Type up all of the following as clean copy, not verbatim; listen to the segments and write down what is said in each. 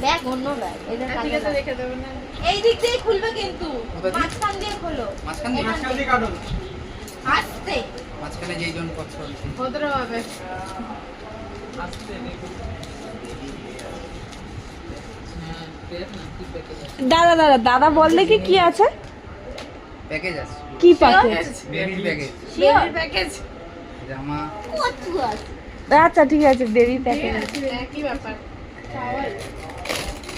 bag অন্য bag এটা ঠিক আছে রেখে দেব না এই দিক দিয়ে খুলবে কিন্তু মাঝখান দিয়ে খোলো মাঝখান দিয়ে কাটো আস্তে মাঝখানে যেই জন পছন্দ ভদ্র হবে আস্তে দাদা দাদা দাদা বললে কি আছে প্যাকেজ আছে কি প্যাকেজ বেবির প্যাকেজ শিওর প্যাকেজ জামা কত আছে আচ্ছা ঠিক আছে বেবি প্যাকেজ কি ব্যাপার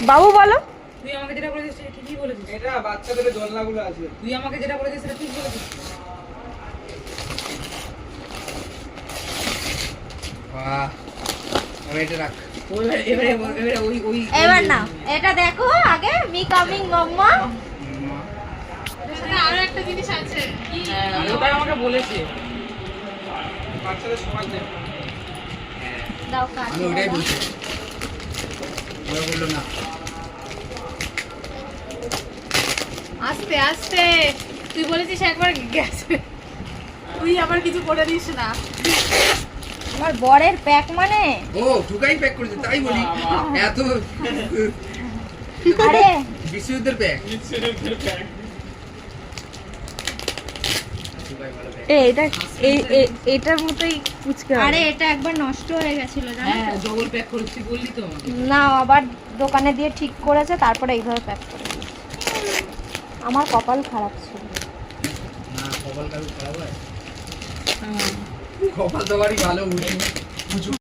বাবু বলো তুই আমাকে যেটা বলেছিস সেটা ঠিকই বলেছিস এটা বাচ্চাদের দোলনাগুলো আছে তুই আমাকে যেটা বলেছিস সেটা ঠিক বলেছিস বাহ এবার এটা রাখ এবারে ওই এবার না এটা দেখো আগে মি কামিং মাম্মা আরো একটা জিনিস আছে কি ওটা আমাকে বলেছে বাচ্চাদের সমান দেব দাও কাট আমি ওটাই বলছি ওরা বললো না আস্তে আস্তে তুই বলেছিস একবার গ্যাস তুই আবার কিছু করে দিস না আমার বরের প্যাক মানে ও ঢুকাই প্যাক করেছে তাই বলি এত আরে বিশ্বযুদ্ধের প্যাক এটা এটার মতোই ফুচকা আরে এটা একবার নষ্ট হয়ে গেছিল জানো হ্যাঁ ডবল প্যাক করে তুই বললি তো আমাকে না আবার দোকানে দিয়ে ঠিক করেছে তারপরে এইভাবে প্যাক করে আমার কপাল খারাপ ছিল না কপাল কারো খারাপ হয় কপাল তো বাড়ি ভালো উঁচু